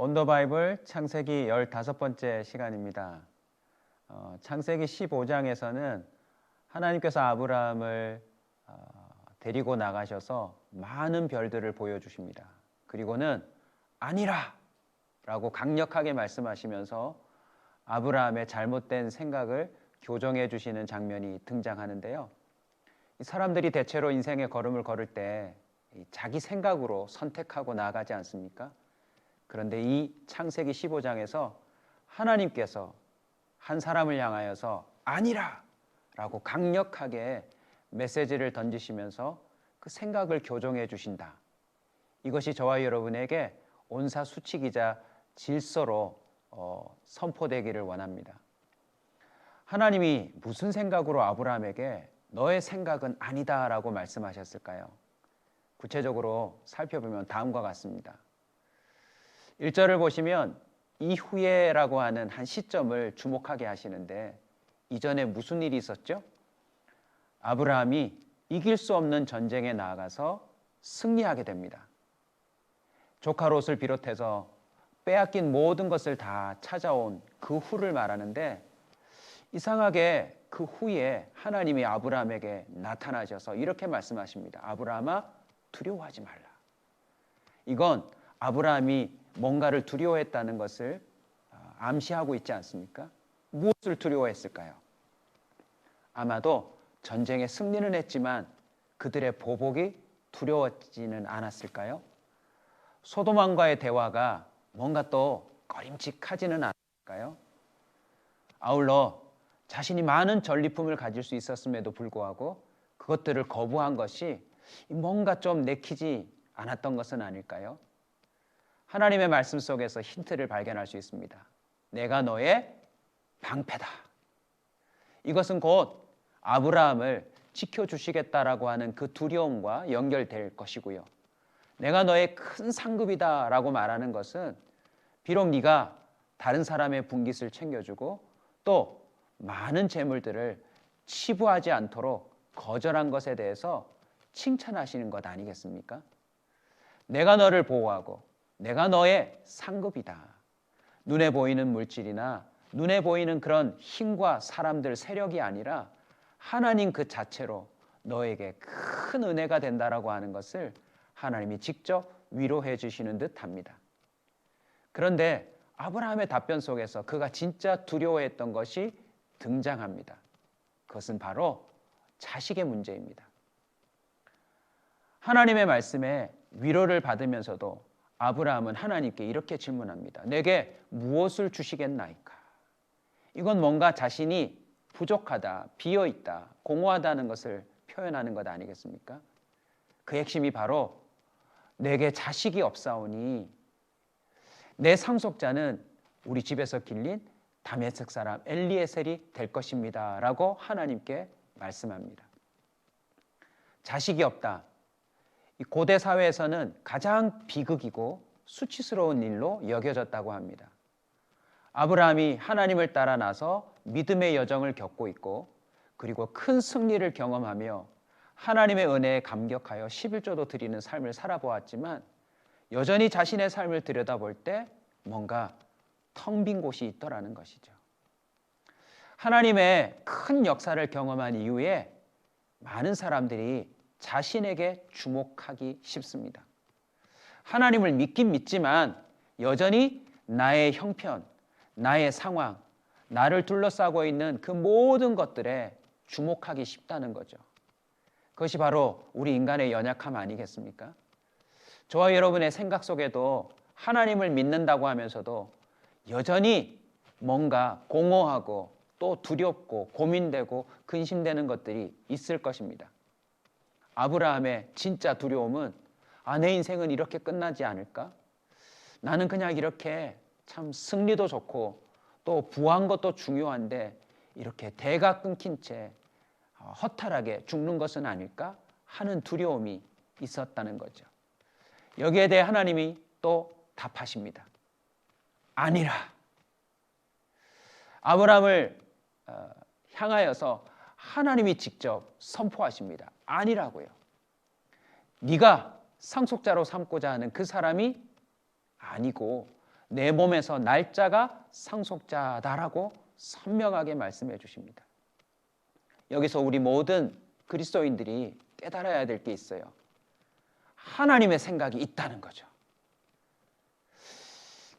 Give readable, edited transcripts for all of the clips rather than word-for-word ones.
온더 바이블 창세기 15번째 시간입니다. 창세기 15장에서는 하나님께서 아브라함을 데리고 나가셔서 많은 별들을 보여주십니다. 그리고는 아니라 라고 강력하게 말씀하시면서 아브라함의 잘못된 생각을 교정해 주시는 장면이 등장하는데요. 사람들이 대체로 인생의 걸음을 걸을 때 자기 생각으로 선택하고 나아가지 않습니까? 그런데 이 창세기 15장에서 하나님께서 한 사람을 향하여서 아니라 라고 강력하게 메시지를 던지시면서 그 생각을 교정해 주신다. 이것이 저와 여러분에게 온사수칙이자 질서로 선포되기를 원합니다. 하나님이 무슨 생각으로 아브라함에게 너의 생각은 아니다 라고 말씀하셨을까요? 구체적으로 살펴보면 다음과 같습니다. 1절을 보시면 이후에라고 하는 한 시점을 주목하게 하시는데 이전에 무슨 일이 있었죠? 아브라함이 이길 수 없는 전쟁에 나아가서 승리하게 됩니다. 조카 롯을 비롯해서 빼앗긴 모든 것을 다 찾아온 그 후를 말하는데 이상하게 그 후에 하나님이 아브라함에게 나타나셔서 이렇게 말씀하십니다. 아브라함아, 두려워하지 말라. 이건 아브라함이 뭔가를 두려워했다는 것을 암시하고 있지 않습니까? 무엇을 두려워했을까요? 아마도 전쟁에 승리는 했지만 그들의 보복이 두려워지는 않았을까요? 소돔왕과의 대화가 뭔가 또 꺼림칙하지는 않았을까요? 아울러 자신이 많은 전리품을 가질 수 있었음에도 불구하고 그것들을 거부한 것이 뭔가 좀 내키지 않았던 것은 아닐까요? 하나님의 말씀 속에서 힌트를 발견할 수 있습니다. 내가 너의 방패다. 이것은 곧 아브라함을 지켜주시겠다라고 하는 그 두려움과 연결될 것이고요. 내가 너의 큰 상급이다 라고 말하는 것은 비록 네가 다른 사람의 분깃을 챙겨주고 또 많은 재물들을 치부하지 않도록 거절한 것에 대해서 칭찬하시는 것 아니겠습니까? 내가 너를 보호하고 내가 너의 상급이다. 눈에 보이는 물질이나 눈에 보이는 그런 힘과 사람들, 세력이 아니라 하나님 그 자체로 너에게 큰 은혜가 된다라고 하는 것을 하나님이 직접 위로해 주시는 듯합니다. 그런데 아브라함의 답변 속에서 그가 진짜 두려워했던 것이 등장합니다. 그것은 바로 자식의 문제입니다. 하나님의 말씀에 위로를 받으면서도 아브라함은 하나님께 이렇게 질문합니다. 내게 무엇을 주시겠나이까? 이건 뭔가 자신이 부족하다, 비어있다, 공허하다는 것을 표현하는 것 아니겠습니까? 그 핵심이 바로 내게 자식이 없사오니 내 상속자는 우리 집에서 길린 다메섹 사람 엘리에셀이 될 것입니다 라고 하나님께 말씀합니다. 자식이 없다. 고대 사회에서는 가장 비극이고 수치스러운 일로 여겨졌다고 합니다. 아브라함이 하나님을 따라 나서 믿음의 여정을 겪고 있고 그리고 큰 승리를 경험하며 하나님의 은혜에 감격하여 11조도 드리는 삶을 살아보았지만 여전히 자신의 삶을 들여다볼 때 뭔가 텅 빈 곳이 있더라는 것이죠. 하나님의 큰 역사를 경험한 이후에 많은 사람들이 자신에게 주목하기 쉽습니다. 하나님을 믿긴 믿지만 여전히 나의 형편, 나의 상황, 나를 둘러싸고 있는 그 모든 것들에 주목하기 쉽다는 거죠. 그것이 바로 우리 인간의 연약함 아니겠습니까? 저와 여러분의 생각 속에도 하나님을 믿는다고 하면서도 여전히 뭔가 공허하고 또 두렵고 고민되고 근심되는 것들이 있을 것입니다. 아브라함의 진짜 두려움은 내 인생은 이렇게 끝나지 않을까? 나는 그냥 이렇게 참 승리도 좋고 또 부한 것도 중요한데 이렇게 대가 끊긴 채 허탈하게 죽는 것은 아닐까 하는 두려움이 있었다는 거죠. 여기에 대해 하나님이 또 답하십니다. 아니라. 아브라함을 향하여서 하나님이 직접 선포하십니다. 아니라고요. 네가 상속자로 삼고자 하는 그 사람이 아니고 내 몸에서 날짜가 상속자다라고 선명하게 말씀해 주십니다. 여기서 우리 모든 그리스도인들이 깨달아야 될 게 있어요. 하나님의 생각이 있다는 거죠.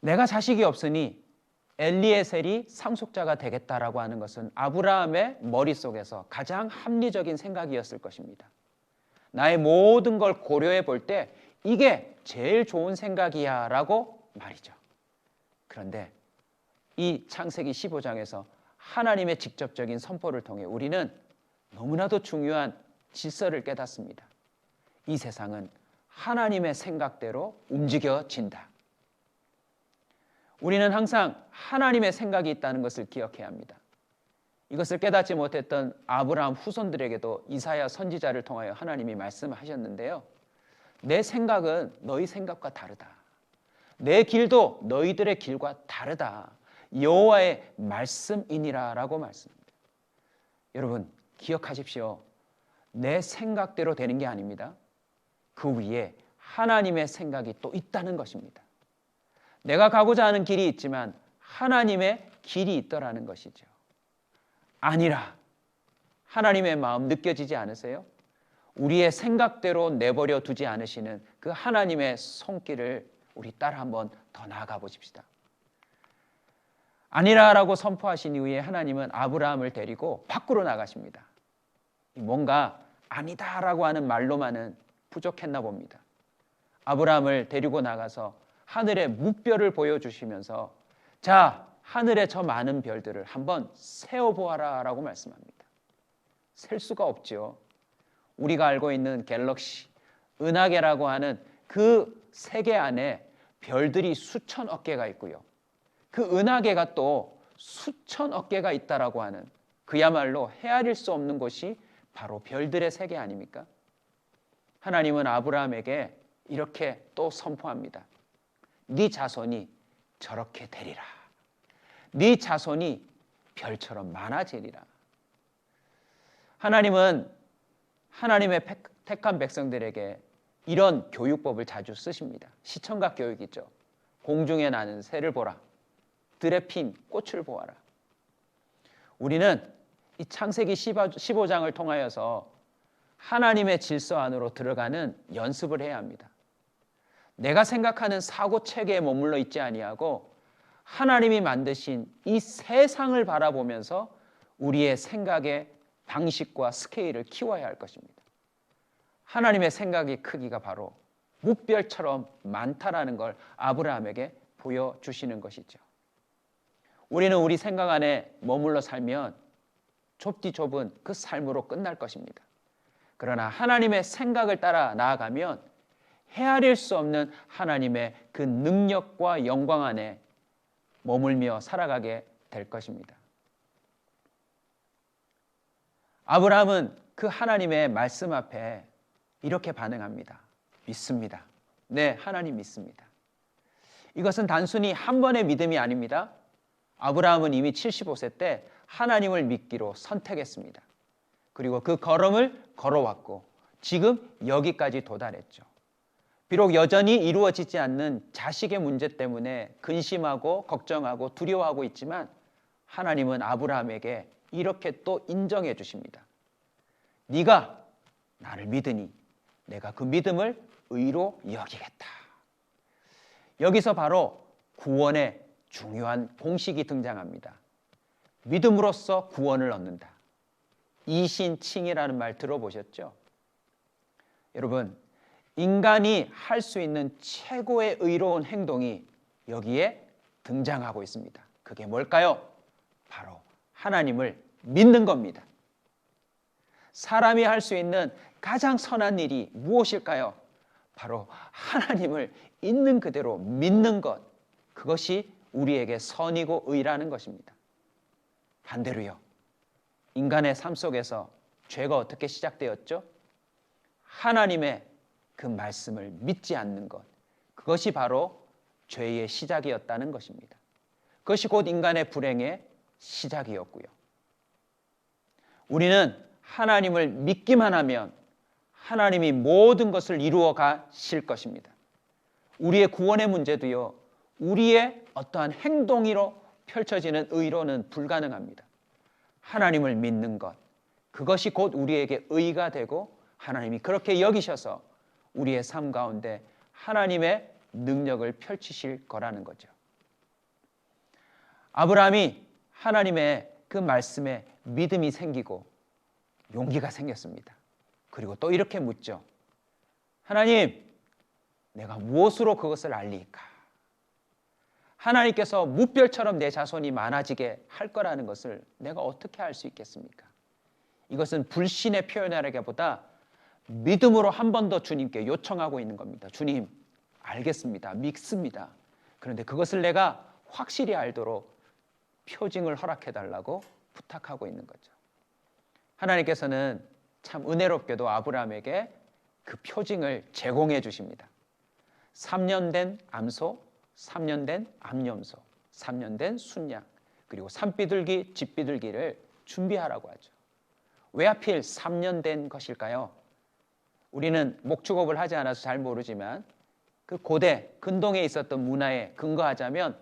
내가 자식이 없으니 엘리에셀이 상속자가 되겠다라고 하는 것은 아브라함의 머릿속에서 가장 합리적인 생각이었을 것입니다. 나의 모든 걸 고려해 볼 때 이게 제일 좋은 생각이야 라고 말이죠. 그런데 이 창세기 15장에서 하나님의 직접적인 선포를 통해 우리는 너무나도 중요한 질서를 깨닫습니다. 이 세상은 하나님의 생각대로 움직여진다. 우리는 항상 하나님의 생각이 있다는 것을 기억해야 합니다. 이것을 깨닫지 못했던 아브라함 후손들에게도 이사야 선지자를 통하여 하나님이 말씀하셨는데요. 내 생각은 너희 생각과 다르다. 내 길도 너희들의 길과 다르다. 여호와의 말씀이니라 라고 말씀합니다. 여러분 기억하십시오. 내 생각대로 되는 게 아닙니다. 그 위에 하나님의 생각이 또 있다는 것입니다. 내가 가고자 하는 길이 있지만 하나님의 길이 있더라는 것이죠. 아니라 하나님의 마음 느껴지지 않으세요? 우리의 생각대로 내버려 두지 않으시는 그 하나님의 손길을 우리 따라 한번 더 나아가 보십시다. 아니라라고 선포하신 이후에 하나님은 아브라함을 데리고 밖으로 나가십니다. 뭔가 아니다라고 하는 말로만은 부족했나 봅니다. 아브라함을 데리고 나가서 하늘의 뭇별을 보여주시면서 자, 하늘의 저 많은 별들을 한번 세어보아라 라고 말씀합니다. 셀 수가 없죠. 우리가 알고 있는 갤럭시, 은하계라고 하는 그 세계 안에 별들이 수천억 개가 있고요. 그 은하계가 또 수천억 개가 있다라고 하는 그야말로 헤아릴 수 없는 곳이 바로 별들의 세계 아닙니까? 하나님은 아브라함에게 이렇게 또 선포합니다. 네 자손이 저렇게 되리라. 네 자손이 별처럼 많아지리라. 하나님은 하나님의 택한 백성들에게 이런 교육법을 자주 쓰십니다. 시청각 교육이죠. 공중에 나는 새를 보라. 들에 핀 꽃을 보아라. 우리는 이 창세기 15장을 통하여서 하나님의 질서 안으로 들어가는 연습을 해야 합니다. 내가 생각하는 사고체계에 머물러 있지 아니하고 하나님이 만드신 이 세상을 바라보면서 우리의 생각의 방식과 스케일을 키워야 할 것입니다. 하나님의 생각의 크기가 바로 묵별처럼 많다라는 걸 아브라함에게 보여주시는 것이죠. 우리는 우리 생각 안에 머물러 살면 좁디 좁은 그 삶으로 끝날 것입니다. 그러나 하나님의 생각을 따라 나아가면 헤아릴 수 없는 하나님의 그 능력과 영광 안에 머물며 살아가게 될 것입니다. 아브라함은 그 하나님의 말씀 앞에 이렇게 반응합니다. 믿습니다. 네, 하나님 믿습니다. 이것은 단순히 한 번의 믿음이 아닙니다. 아브라함은 이미 75세 때 하나님을 믿기로 선택했습니다. 그리고 그 걸음을 걸어왔고 지금 여기까지 도달했죠. 비록 여전히 이루어지지 않는 자식의 문제 때문에 근심하고 걱정하고 두려워하고 있지만 하나님은 아브라함에게 이렇게 또 인정해 주십니다. 네가 나를 믿으니 내가 그 믿음을 의로 여기겠다. 여기서 바로 구원의 중요한 공식이 등장합니다. 믿음으로써 구원을 얻는다. 이신칭이라는 말 들어보셨죠? 여러분, 인간이 할 수 있는 최고의 의로운 행동이 여기에 등장하고 있습니다. 그게 뭘까요? 바로 하나님을 믿는 겁니다. 사람이 할 수 있는 가장 선한 일이 무엇일까요? 바로 하나님을 있는 그대로 믿는 것. 그것이 우리에게 선이고 의라는 것입니다. 반대로요. 인간의 삶 속에서 죄가 어떻게 시작되었죠? 하나님의 그 말씀을 믿지 않는 것. 그것이 바로 죄의 시작이었다는 것입니다. 그것이 곧 인간의 불행의 시작이었고요. 우리는 하나님을 믿기만 하면 하나님이 모든 것을 이루어 가실 것입니다. 우리의 구원의 문제도요, 우리의 어떠한 행동으로 펼쳐지는 의로는 불가능합니다. 하나님을 믿는 것, 그것이 곧 우리에게 의가 되고 하나님이 그렇게 여기셔서 우리의 삶 가운데 하나님의 능력을 펼치실 거라는 거죠. 아브라함이 하나님의 그 말씀에 믿음이 생기고 용기가 생겼습니다. 그리고 또 이렇게 묻죠. 하나님, 내가 무엇으로 그것을 알리까? 하나님께서 무별처럼 내 자손이 많아지게 할 거라는 것을 내가 어떻게 알 수 있겠습니까? 이것은 불신의 표현이라기보다 믿음으로 한 번 더 주님께 요청하고 있는 겁니다. 주님, 알겠습니다. 믿습니다. 그런데 그것을 내가 확실히 알도록 표징을 허락해달라고 부탁하고 있는 거죠. 하나님께서는 참 은혜롭게도 아브라함에게 그 표징을 제공해 주십니다. 3년 된 암소, 3년 된 암염소, 3년 된 순양, 그리고 산비둘기, 집비둘기를 준비하라고 하죠. 왜 하필 3년 된 것일까요? 우리는 목축업을 하지 않아서 잘 모르지만 그 고대 근동에 있었던 문화에 근거하자면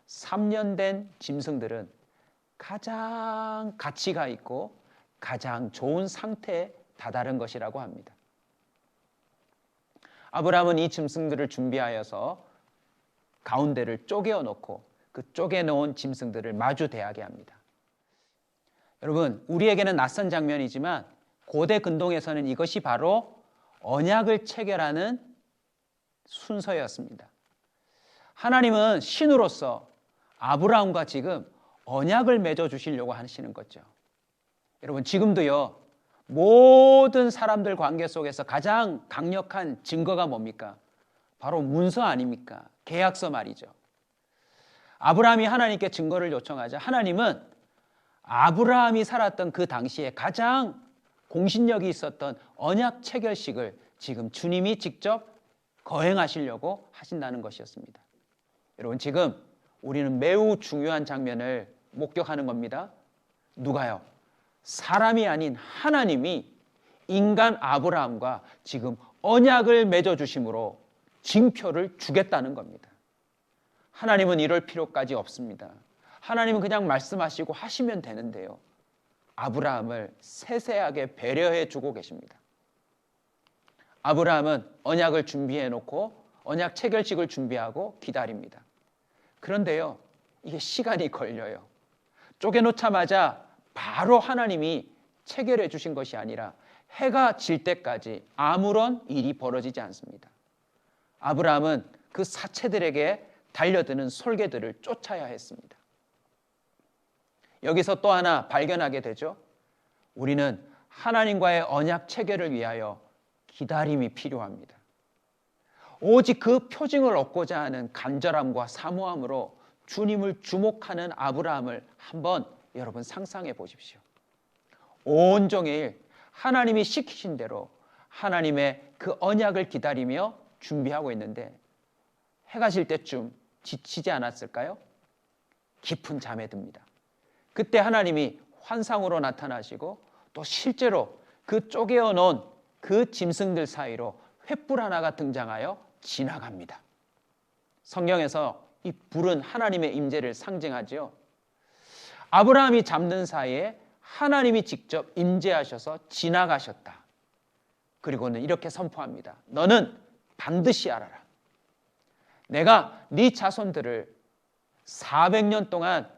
3년 된 짐승들은 가장 가치가 있고 가장 좋은 상태에 다다른 것이라고 합니다. 아브라함은 이 짐승들을 준비하여서 가운데를 쪼개어 놓고 그 쪼개 놓은 짐승들을 마주 대하게 합니다. 여러분, 우리에게는 낯선 장면이지만 고대 근동에서는 이것이 바로 언약을 체결하는 순서였습니다. 하나님은 신으로서 아브라함과 지금 언약을 맺어 주시려고 하시는 거죠. 여러분, 지금도요, 모든 사람들 관계 속에서 가장 강력한 증거가 뭡니까? 바로 문서 아닙니까? 계약서 말이죠. 아브라함이 하나님께 증거를 요청하자 하나님은 아브라함이 살았던 그 당시에 가장 공신력이 있었던 언약 체결식을 지금 주님이 직접 거행하시려고 하신다는 것이었습니다. 여러분, 지금 우리는 매우 중요한 장면을 목격하는 겁니다. 누가요? 사람이 아닌 하나님이 인간 아브라함과 지금 언약을 맺어주심으로 징표를 주겠다는 겁니다. 하나님은 이럴 필요까지 없습니다. 하나님은 그냥 말씀하시고 하시면 되는데요. 아브라함을 세세하게 배려해 주고 계십니다. 아브라함은 언약을 준비해 놓고 언약 체결식을 준비하고 기다립니다. 그런데요, 이게 시간이 걸려요. 쪼개놓자마자 바로 하나님이 체결해 주신 것이 아니라 해가 질 때까지 아무런 일이 벌어지지 않습니다. 아브라함은 그 사체들에게 달려드는 솔개들을 쫓아야 했습니다. 여기서 또 하나 발견하게 되죠. 우리는 하나님과의 언약 체결을 위하여 기다림이 필요합니다. 오직 그 표징을 얻고자 하는 간절함과 사모함으로 주님을 주목하는 아브라함을 한번 여러분 상상해 보십시오. 온종일 하나님이 시키신 대로 하나님의 그 언약을 기다리며 준비하고 있는데 해가 질 때쯤 지치지 않았을까요? 깊은 잠에 듭니다. 그때 하나님이 환상으로 나타나시고 또 실제로 그 쪼개어 놓은 그 짐승들 사이로 횃불 하나가 등장하여 지나갑니다. 성경에서 이 불은 하나님의 임재를 상징하지요. 아브라함이 잠든 사이에 하나님이 직접 임재하셔서 지나가셨다. 그리고는 이렇게 선포합니다. 너는 반드시 알아라. 내가 네 자손들을 400년 동안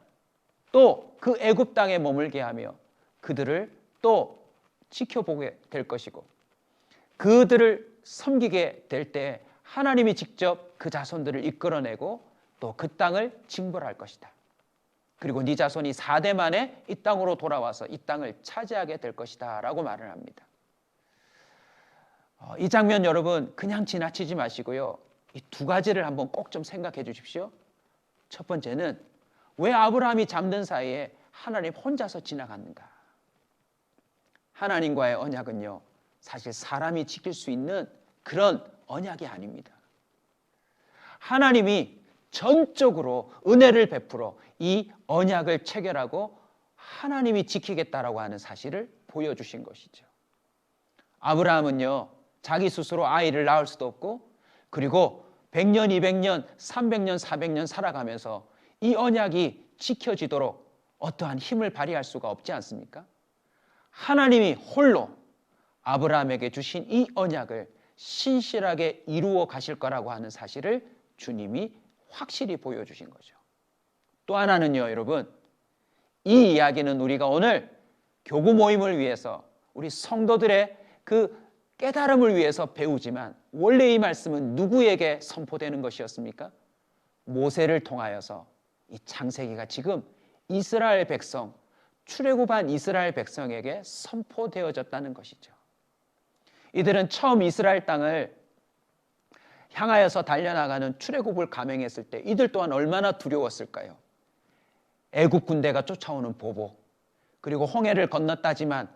또 그 애굽 땅에 머물게 하며 그들을 또 지켜보게 될 것이고 그들을 섬기게 될 때 하나님이 직접 그 자손들을 이끌어내고 또 그 땅을 징벌할 것이다. 그리고 네 자손이 4대 만에 이 땅으로 돌아와서 이 땅을 차지하게 될 것이다 라고 말을 합니다. 이 장면 여러분 그냥 지나치지 마시고요. 이 두 가지를 한번 꼭 좀 생각해 주십시오. 첫 번째는 왜 아브라함이 잠든 사이에 하나님 혼자서 지나갔는가? 하나님과의 언약은요, 사실 사람이 지킬 수 있는 그런 언약이 아닙니다. 하나님이 전적으로 은혜를 베풀어 이 언약을 체결하고 하나님이 지키겠다라고 하는 사실을 보여주신 것이죠. 아브라함은요, 자기 스스로 아이를 낳을 수도 없고 그리고 100년, 200년, 300년, 400년 살아가면서 이 언약이 지켜지도록 어떠한 힘을 발휘할 수가 없지 않습니까? 하나님이 홀로 아브라함에게 주신 이 언약을 신실하게 이루어 가실 거라고 하는 사실을 주님이 확실히 보여주신 거죠. 또 하나는요, 여러분, 이 이야기는 우리가 오늘 교구 모임을 위해서 우리 성도들의 그 깨달음을 위해서 배우지만 원래 이 말씀은 누구에게 선포되는 것이었습니까? 모세를 통하여서 이 창세기가 지금 이스라엘 백성, 출애굽한 이스라엘 백성에게 선포되어졌다는 것이죠. 이들은 처음 이스라엘 땅을 향하여서 달려나가는 출애굽을 감행했을 때 이들 또한 얼마나 두려웠을까요? 애국 군대가 쫓아오는 보복, 그리고 홍해를 건넜다지만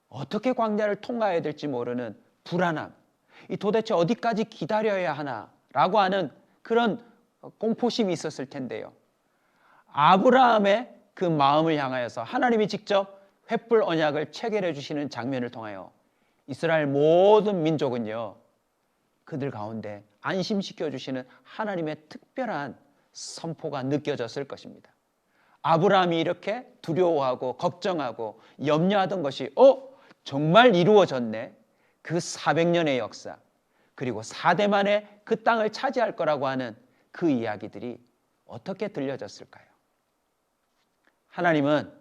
어떻게 광야를 통과해야 될지 모르는 불안함, 이 도대체 어디까지 기다려야 하나라고 하는 그런 공포심이 있었을 텐데요. 아브라함의 그 마음을 향하여서 하나님이 직접 횃불 언약을 체결해 주시는 장면을 통하여 이스라엘 모든 민족은요, 그들 가운데 안심시켜 주시는 하나님의 특별한 선포가 느껴졌을 것입니다. 아브라함이 이렇게 두려워하고 걱정하고 염려하던 것이 정말 이루어졌네. 그 400년의 역사, 그리고 4대 만에 그 땅을 차지할 거라고 하는 그 이야기들이 어떻게 들려졌을까요? 하나님은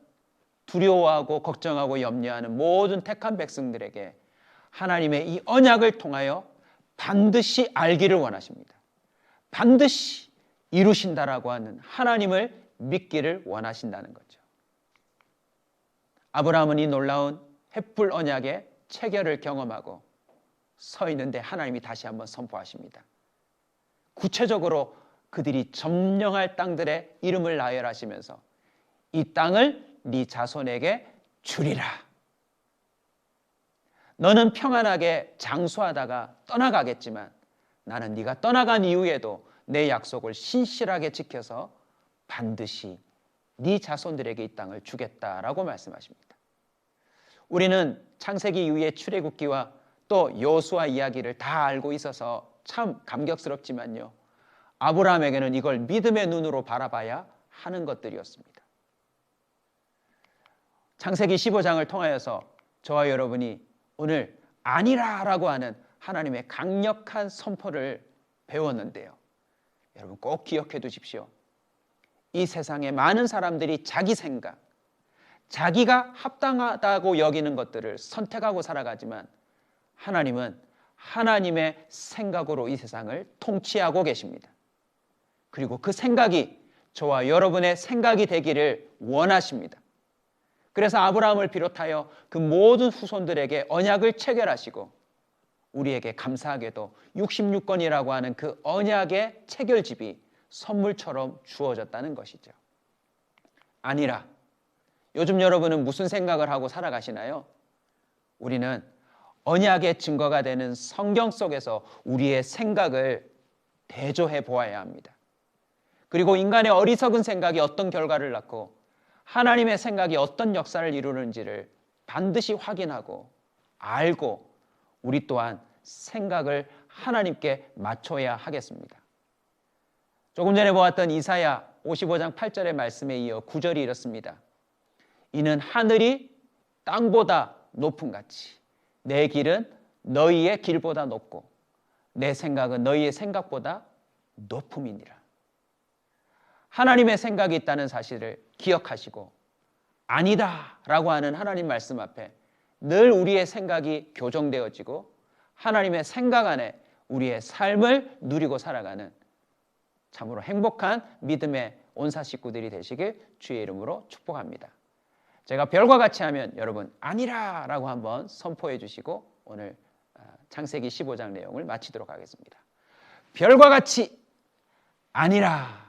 두려워하고 걱정하고 염려하는 모든 택한 백성들에게 하나님의 이 언약을 통하여 반드시 알기를 원하십니다. 반드시 이루신다라고 하는 하나님을 믿기를 원하신다는 거죠. 아브라함은 이 놀라운 횃불 언약의 체결을 경험하고 서 있는데 하나님이 다시 한번 선포하십니다. 구체적으로 그들이 점령할 땅들의 이름을 나열하시면서 이 땅을 네 자손에게 주리라. 너는 평안하게 장수하다가 떠나가겠지만 나는 네가 떠나간 이후에도 내 약속을 신실하게 지켜서 반드시 네 자손들에게 이 땅을 주겠다라고 말씀하십니다. 우리는 창세기 이후의 출애굽기와 또 여호수아 이야기를 다 알고 있어서 참 감격스럽지만요, 아브라함에게는 이걸 믿음의 눈으로 바라봐야 하는 것들이었습니다. 창세기 15장을 통하여서 저와 여러분이 오늘 아니라라고 하는 하나님의 강력한 선포를 배웠는데요, 여러분 꼭 기억해 두십시오. 이 세상에 많은 사람들이 자기 생각, 자기가 합당하다고 여기는 것들을 선택하고 살아가지만 하나님은 하나님의 생각으로 이 세상을 통치하고 계십니다. 그리고 그 생각이 저와 여러분의 생각이 되기를 원하십니다. 그래서 아브라함을 비롯하여 그 모든 후손들에게 언약을 체결하시고 우리에게 감사하게도 66권이라고 하는 그 언약의 체결집이 선물처럼 주어졌다는 것이죠. 아니라 요즘 여러분은 무슨 생각을 하고 살아가시나요? 우리는 언약의 증거가 되는 성경 속에서 우리의 생각을 대조해 보아야 합니다. 그리고 인간의 어리석은 생각이 어떤 결과를 낳고 하나님의 생각이 어떤 역사를 이루는지를 반드시 확인하고 알고 우리 또한 생각을 하나님께 맞춰야 하겠습니다. 조금 전에 보았던 이사야 55장 8절의 말씀에 이어 9절이 이렇습니다. 이는 하늘이 땅보다 높음 같이 내 길은 너희의 길보다 높고 내 생각은 너희의 생각보다 높음이니라. 하나님의 생각이 있다는 사실을 기억하시고 아니다 라고 하는 하나님 말씀 앞에 늘 우리의 생각이 교정되어지고 하나님의 생각 안에 우리의 삶을 누리고 살아가는 참으로 행복한 믿음의 온사 식구들이 되시길 주의 이름으로 축복합니다. 제가 별과 같이 하면 여러분 아니라 라고 한번 선포해 주시고 오늘 창세기 15장 내용을 마치도록 하겠습니다. 별과 같이 아니라.